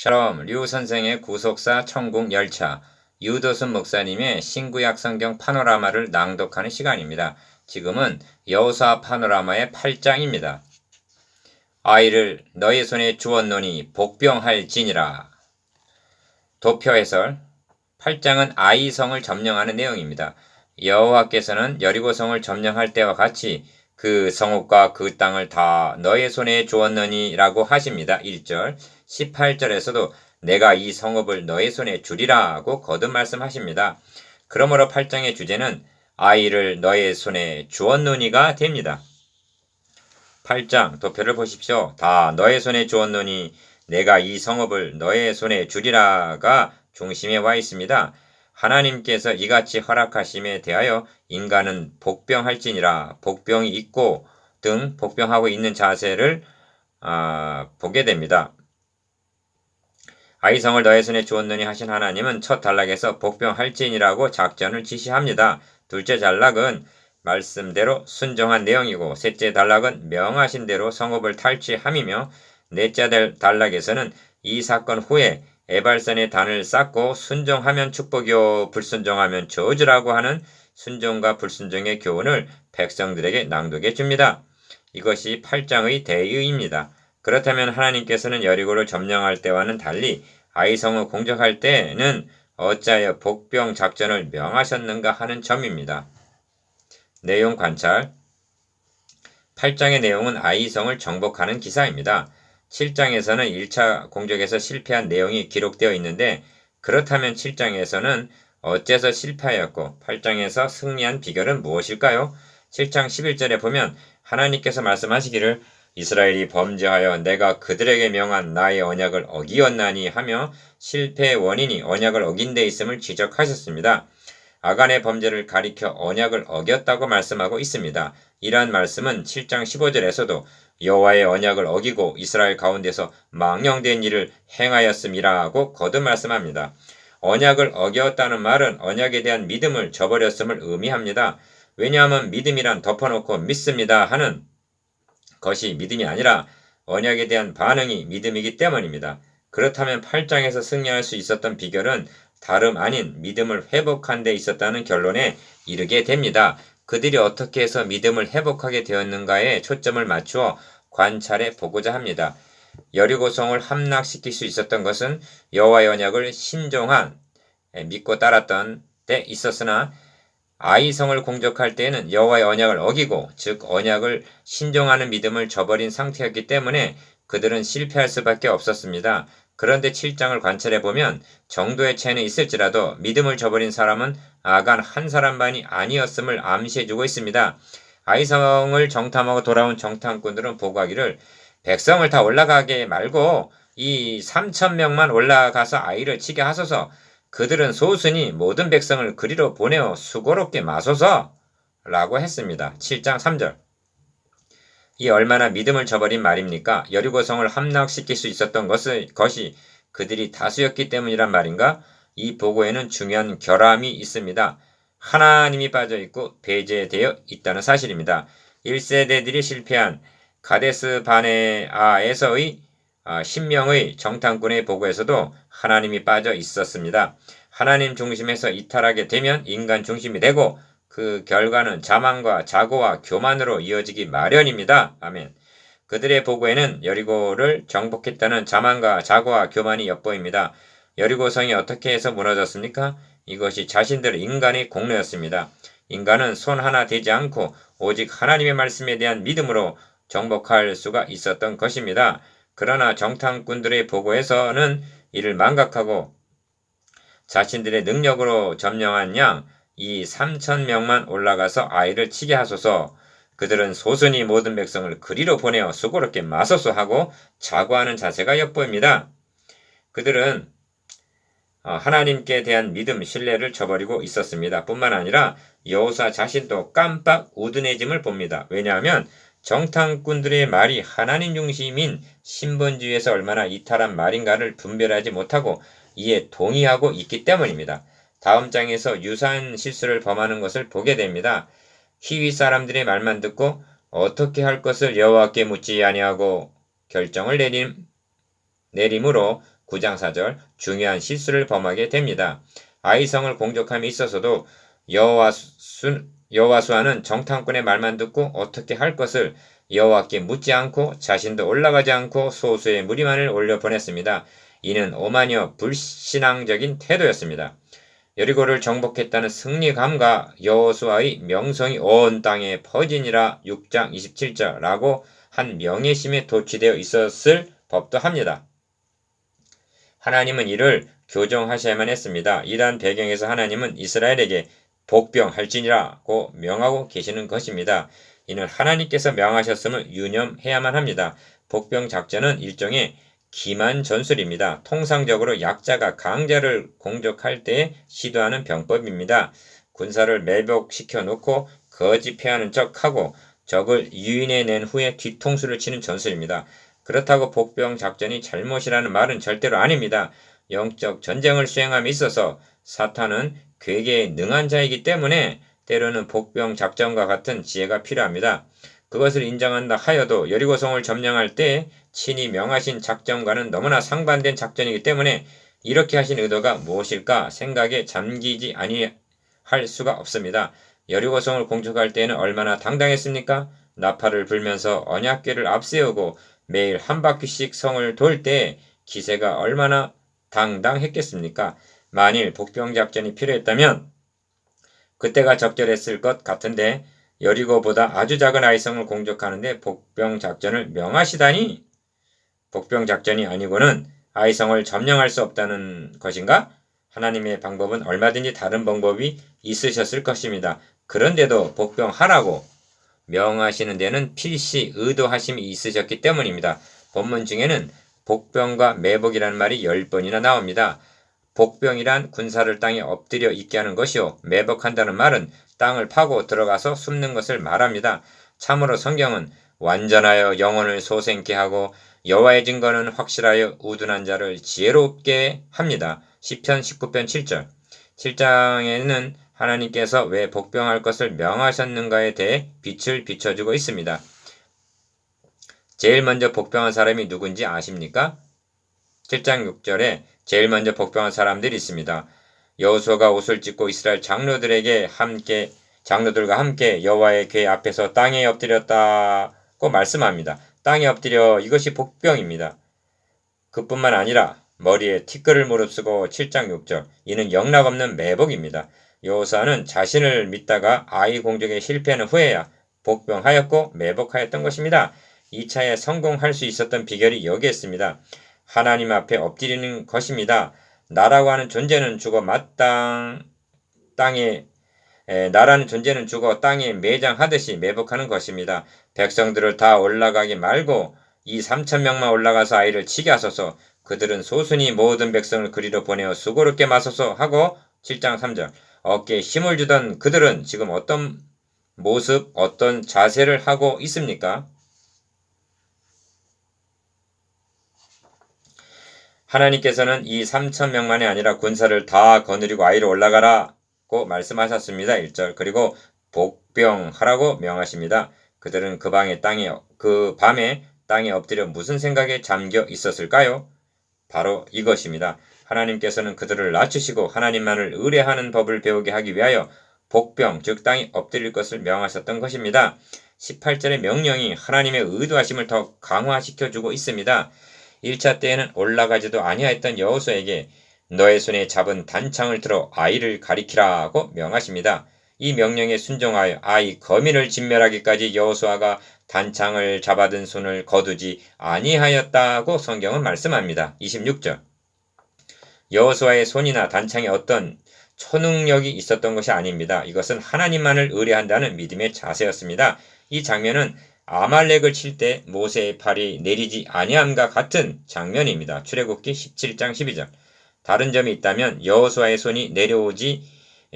샬롬, 류 선생의 구속사 천국 열차, 유도순 목사님의 신구약 성경 파노라마를 낭독하는 시간입니다. 지금은 여호수아 파노라마의 8장입니다. 아이를 너희 손에 주었노니 복병할지니라. 도표 해설. 8장은 아이성을 점령하는 내용입니다. 여호와께서는 여리고성을 점령할 때와 같이 그 성읍과 그 땅을 다 너의 손에 주었느니 라고 하십니다. 1절, 18절에서도 내가 이 성읍을 너의 손에 주리라고 거듭 말씀하십니다. 그러므로 8장의 주제는 아이를 너의 손에 주었느니가 됩니다. 8장 도표를 보십시오. 다 너의 손에 주었느니 내가 이 성읍을 너의 손에 주리라가 중심에 와 있습니다. 하나님께서 이같이 허락하심에 대하여 인간은 복병할지니라, 복병이 있고 등 복병하고 있는 자세를 보게 됩니다. 아이성을 너의 손에 주었느니 하신 하나님은 첫 단락에서 복병할지니라고 작전을 지시합니다. 둘째 단락은 말씀대로 순종한 내용이고 셋째 단락은 명하신 대로 성읍을 탈취함이며 넷째 단락에서는 이 사건 후에 에발산의 단을 쌓고 순종하면 축복이요 불순종하면 저주라고 하는 순종과 불순종의 교훈을 백성들에게 낭독해 줍니다. 이것이 8장의 대의입니다. 그렇다면 하나님께서는 여리고를 점령할 때와는 달리 아이성을 공격할 때는 어찌하여 복병 작전을 명하셨는가 하는 점입니다. 내용 관찰. 8장의 내용은 아이성을 정복하는 기사입니다. 7장에서는 1차 공격에서 실패한 내용이 기록되어 있는데 그렇다면 7장에서는 어째서 실패하였고 8장에서 승리한 비결은 무엇일까요? 7장 11절에 보면 하나님께서 말씀하시기를 이스라엘이 범죄하여 내가 그들에게 명한 나의 언약을 어기었나니 하며 실패의 원인이 언약을 어긴 데 있음을 지적하셨습니다. 아간의 범죄를 가리켜 언약을 어겼다고 말씀하고 있습니다. 이러한 말씀은 7장 15절에서도 여호와의 언약을 어기고 이스라엘 가운데서 망령된 일을 행하였음이라고 거듭 말씀합니다. 언약을 어겼다는 말은 언약에 대한 믿음을 저버렸음을 의미합니다. 왜냐하면 믿음이란 덮어놓고 믿습니다 하는 것이 믿음이 아니라 언약에 대한 반응이 믿음이기 때문입니다. 그렇다면 8장에서 승리할 수 있었던 비결은 다름 아닌 믿음을 회복한 데 있었다는 결론에 이르게 됩니다. 그들이 어떻게 해서 믿음을 회복하게 되었는가에 초점을 맞추어 관찰해 보고자 합니다. 여리고성을 함락시킬 수 있었던 것은 여호와의 언약을 신종한 믿고 따랐던 때 있었으나 아이성을 공격할 때에는 여호와의 언약을 어기고 즉 언약을 신종하는 믿음을 저버린 상태였기 때문에 그들은 실패할 수밖에 없었습니다. 그런데 7장을 관찰해보면 정도의 차이는 있을지라도 믿음을 저버린 사람은 아간 한 사람만이 아니었음을 암시해주고 있습니다. 아이성을 정탐하고 돌아온 정탐꾼들은 보고하기를 백성을 다 올라가게 말고 이 3,000명만 올라가서 아이를 치게 하소서. 그들은 소순이 모든 백성을 그리로 보내어 수고롭게 마소서 라고 했습니다. 7장 3절. 이 얼마나 믿음을 저버린 말입니까? 여리고성을 함락시킬 수 있었던 것이 그들이 다수였기 때문이란 말인가? 이 보고에는 중요한 결함이 있습니다. 하나님이 빠져있고 배제되어 있다는 사실입니다. 1세대들이 실패한 가데스 바네아에서의 10명의 정탐꾼의 보고에서도 하나님이 빠져 있었습니다. 하나님 중심에서 이탈하게 되면 인간 중심이 되고 그 결과는 자만과 자고와 교만으로 이어지기 마련입니다. 아멘. 그들의 보고에는 여리고를 정복했다는 자만과 자고와 교만이 엿보입니다. 여리고성이 어떻게 해서 무너졌습니까? 이것이 자신들의 인간의 공로였습니다. 인간은 손 하나 대지 않고 오직 하나님의 말씀에 대한 믿음으로 정복할 수가 있었던 것입니다. 그러나 정탐꾼들의 보고에서는 이를 망각하고 자신들의 능력으로 점령한 양 이 3,000명만 올라가서 아이를 치게 하소서. 그들은 소순이 모든 백성을 그리로 보내어 수고롭게 마소서 하고 자고하는 자세가 엿보입니다. 그들은 하나님께 대한 믿음, 신뢰를 저버리고 있었습니다. 뿐만 아니라 여호수아 자신도 깜빡 우둔해짐을 봅니다. 왜냐하면 정탐꾼들의 말이 하나님 중심인 신본주의에서 얼마나 이탈한 말인가를 분별하지 못하고 이에 동의하고 있기 때문입니다. 다음 장에서 유사한 실수를 범하는 것을 보게 됩니다. 희위 사람들의 말만 듣고 어떻게 할 것을 여호와께 묻지 아니하고 결정을 내림으로 9장 4절 중요한 실수를 범하게 됩니다. 아이성을 공격함에 있어서도 여호와수아는 정탐꾼의 말만 듣고 어떻게 할 것을 여호와께 묻지 않고 자신도 올라가지 않고 소수의 무리만을 올려 보냈습니다. 이는 오만이어 불신앙적인 태도였습니다. 여리고를 정복했다는 승리감과 여호수아의 명성이 온 땅에 퍼지니라 6장 27절라고 한 명예심에 도취되어 있었을 법도 합니다. 하나님은 이를 교정하셔야만 했습니다. 이러한 배경에서 하나님은 이스라엘에게 복병할지니라고 명하고 계시는 것입니다. 이는 하나님께서 명하셨음을 유념해야만 합니다. 복병 작전은 일종의 기만 전술입니다. 통상적으로 약자가 강자를 공격할 때 시도하는 병법입니다. 군사를 매복시켜 놓고 거짓 패하는 척하고 적을 유인해낸 후에 뒤통수를 치는 전술입니다. 그렇다고 복병 작전이 잘못이라는 말은 절대로 아닙니다. 영적 전쟁을 수행함에 있어서 사탄은 괴계에 능한 자이기 때문에 때로는 복병 작전과 같은 지혜가 필요합니다. 그것을 인정한다 하여도 여리고성을 점령할 때 친히 명하신 작전과는 너무나 상반된 작전이기 때문에 이렇게 하신 의도가 무엇일까 생각에 잠기지 아니할 수가 없습니다. 여리고성을 공격할 때는 얼마나 당당했습니까? 나팔을 불면서 언약궤를 앞세우고 매일 한 바퀴씩 성을 돌 때 기세가 얼마나 당당했겠습니까? 만일 복병작전이 필요했다면 그때가 적절했을 것 같은데 여리고보다 아주 작은 아이성을 공격하는데 복병작전을 명하시다니? 복병작전이 아니고는 아이성을 점령할 수 없다는 것인가? 하나님의 방법은 얼마든지 다른 방법이 있으셨을 것입니다. 그런데도 복병하라고 명하시는 데는 필시 의도하심이 있으셨기 때문입니다. 본문 중에는 복병과 매복이라는 말이 10번이나 나옵니다. 복병이란 군사를 땅에 엎드려 있게 하는 것이요. 매복한다는 말은 땅을 파고 들어가서 숨는 것을 말합니다. 참으로 성경은 완전하여 영혼을 소생케 하고 여호와의 증거는 확실하여 우둔한 자를 지혜롭게 합니다. 시편 19편 7절 7장에는 하나님께서 왜 복병할 것을 명하셨는가에 대해 빛을 비춰주고 있습니다. 제일 먼저 복병한 사람이 누군지 아십니까? 7장 6절에 제일 먼저 복병한 사람들이 있습니다. 여호수아가 옷을 찢고 이스라엘 장로들과 함께 여호와의 궤 앞에서 땅에 엎드렸다고 말씀합니다. 땅에 엎드려 이것이 복병입니다. 그뿐만 아니라 머리에 티끌을 무릅쓰고 7장 6절 이는 영락없는 매복입니다. 여호수아는 자신을 믿다가 아이 공격에 실패하는 후에야 복병하였고 매복하였던 것입니다. 2차에 성공할 수 있었던 비결이 여기에 있습니다. 하나님 앞에 엎드리는 것입니다. 나라고 하는 존재는 죽어 나라는 존재는 죽어 땅에 매장하듯이 매복하는 것입니다. 백성들을 다 올라가게 말고 이 3,000명만 올라가서 아이를 치게 하소서. 그들은 소순히 모든 백성을 그리로 보내어 수고롭게 마소서 하고 7장 3절 어깨에 힘을 주던 그들은 지금 어떤 모습, 어떤 자세를 하고 있습니까? 하나님께서는 이 3,000명만이 아니라 군사를 다 거느리고 아이로 올라가라고 말씀하셨습니다. 1절 그리고 복병하라고 명하십니다. 그들은 그 밤에 땅에 엎드려 무슨 생각에 잠겨 있었을까요? 바로 이것입니다. 하나님께서는 그들을 낮추시고 하나님만을 의뢰하는 법을 배우게 하기 위하여 복병, 즉 땅에 엎드릴 것을 명하셨던 것입니다. 18절의 명령이 하나님의 의도하심을 더 강화시켜주고 있습니다. 1차 때에는 올라가지도 아니하였던 여호수아에게 너의 손에 잡은 단창을 들어 아이를 가리키라고 명하십니다. 이 명령에 순종하여 아이 거민을 진멸하기까지 여호수아가 단창을 잡아든 손을 거두지 아니하였다고 성경은 말씀합니다. 26절 여호수아의 손이나 단창에 어떤 초능력이 있었던 것이 아닙니다. 이것은 하나님만을 의뢰한다는 믿음의 자세였습니다. 이 장면은 아말렉을 칠 때 모세의 팔이 내리지 아니함과 같은 장면입니다. 출애굽기 17장 12절 다른 점이 있다면 여호수아의 손이 내려오지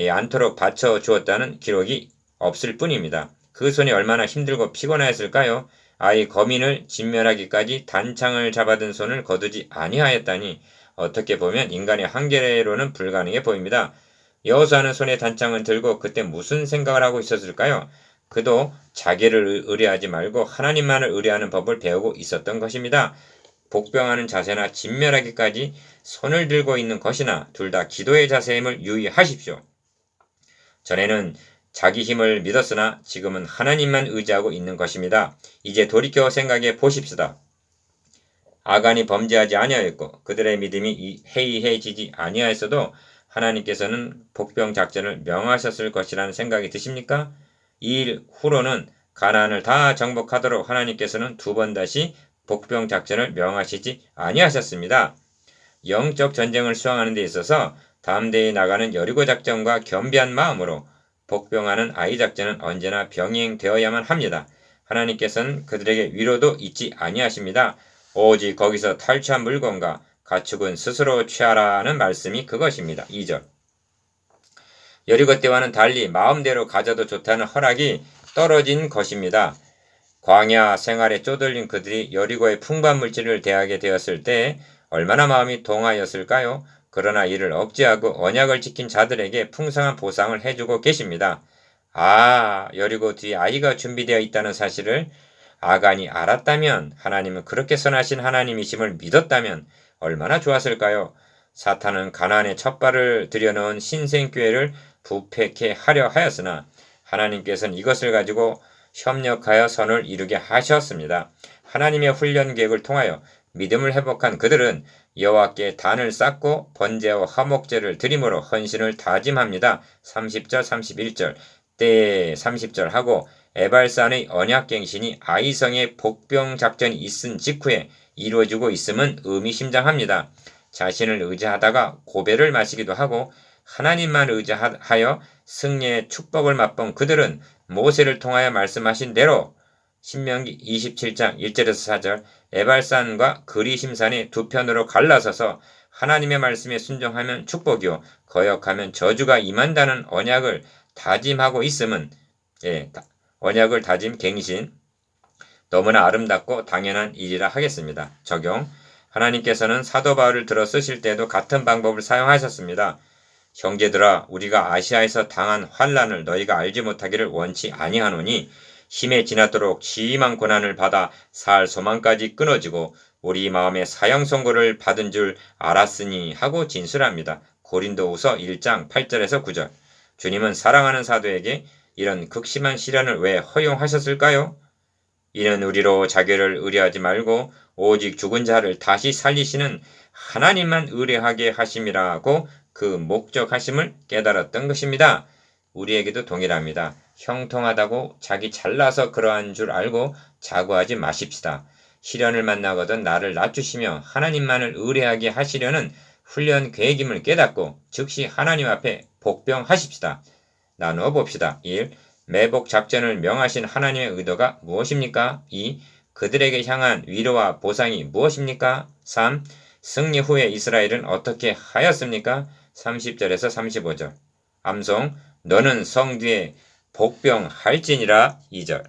않도록 받쳐 주었다는 기록이 없을 뿐입니다. 그 손이 얼마나 힘들고 피곤하였을까요? 아이 거민을 진멸하기까지 단창을 잡아든 손을 거두지 아니하였다니 어떻게 보면 인간의 한계로는 불가능해 보입니다. 여호수아는 손에 단창을 들고 그때 무슨 생각을 하고 있었을까요? 그도 자기를 의뢰하지 말고 하나님만을 의뢰하는 법을 배우고 있었던 것입니다. 복병하는 자세나 진멸하기까지 손을 들고 있는 것이나 둘 다 기도의 자세임을 유의하십시오. 전에는 자기 힘을 믿었으나 지금은 하나님만 의지하고 있는 것입니다. 이제 돌이켜 생각해 보십시다. 아간이 범죄하지 아니하였고 그들의 믿음이 해이해지지 아니하였어도 하나님께서는 복병 작전을 명하셨을 것이라는 생각이 드십니까? 이 일 후로는 가나안을 다 정복하도록 하나님께서는 두 번 다시 복병 작전을 명하시지 아니하셨습니다. 영적 전쟁을 수행하는 데 있어서 다음 대에 나가는 여리고 작전과 겸비한 마음으로 복병하는 아이 작전은 언제나 병행되어야만 합니다. 하나님께서는 그들에게 위로도 잊지 아니하십니다. 오직 거기서 탈취한 물건과 가축은 스스로 취하라는 말씀이 그것입니다. 2절. 여리고 때와는 달리 마음대로 가져도 좋다는 허락이 떨어진 것입니다. 광야 생활에 쪼들린 그들이 여리고의 풍부한 물질을 대하게 되었을 때 얼마나 마음이 동하였을까요? 그러나 이를 억제하고 언약을 지킨 자들에게 풍성한 보상을 해주고 계십니다. 여리고 뒤에 아이가 준비되어 있다는 사실을 아간이 알았다면, 하나님은 그렇게 선하신 하나님이심을 믿었다면 얼마나 좋았을까요? 사탄은 가나안에 첫 발을 들여놓은 신생교회를 부패케 하려 하였으나 하나님께서는 이것을 가지고 협력하여 선을 이루게 하셨습니다. 하나님의 훈련 계획을 통하여 믿음을 회복한 그들은 여호와께 단을 쌓고 번제와 화목제를 드림으로 헌신을 다짐합니다. 30절 31절 때에 30절 하고 에발산의 언약갱신이 아이성의 복병 작전이 있은 직후에 이루어지고 있음은 의미심장합니다. 자신을 의지하다가 고배를 마시기도 하고 하나님만 의지하여 승리의 축복을 맛본 그들은 모세를 통하여 말씀하신 대로 신명기 27장 1절에서 4절 에발산과 그리심산의 두 편으로 갈라서서 하나님의 말씀에 순종하면 축복이요 거역하면 저주가 임한다는 언약을 다짐하고 있음은 언약을 다짐 갱신 너무나 아름답고 당연한 일이라 하겠습니다. 적용. 하나님께서는 사도 바울을 들어 쓰실 때도 같은 방법을 사용하셨습니다. 형제들아 우리가 아시아에서 당한 환난을 너희가 알지 못하기를 원치 아니하노니 힘에 지나도록 심한 고난을 받아 살 소망까지 끊어지고 우리 마음에 사형 선고를 받은 줄 알았으니 하고 진술합니다. 고린도후서 1장 8절에서 9절. 주님은 사랑하는 사도에게 이런 극심한 시련을 왜 허용하셨을까요? 이는 우리로 자기를 의뢰하지 말고 오직 죽은 자를 다시 살리시는 하나님만 의뢰하게 하심이라고 그 목적하심을 깨달았던 것입니다. 우리에게도 동일합니다. 형통하다고 자기 잘나서 그러한 줄 알고 자고하지 마십시다. 시련을 만나거든 나를 낮추시며 하나님만을 의뢰하게 하시려는 훈련 계획임을 깨닫고 즉시 하나님 앞에 복병하십시다. 나누어 봅시다. 1. 매복 작전을 명하신 하나님의 의도가 무엇입니까? 2. 그들에게 향한 위로와 보상이 무엇입니까? 3. 승리 후에 이스라엘은 어떻게 하였습니까? 30절에서 35절. 암송. 너는 성 뒤에 복병할지니라. 2절.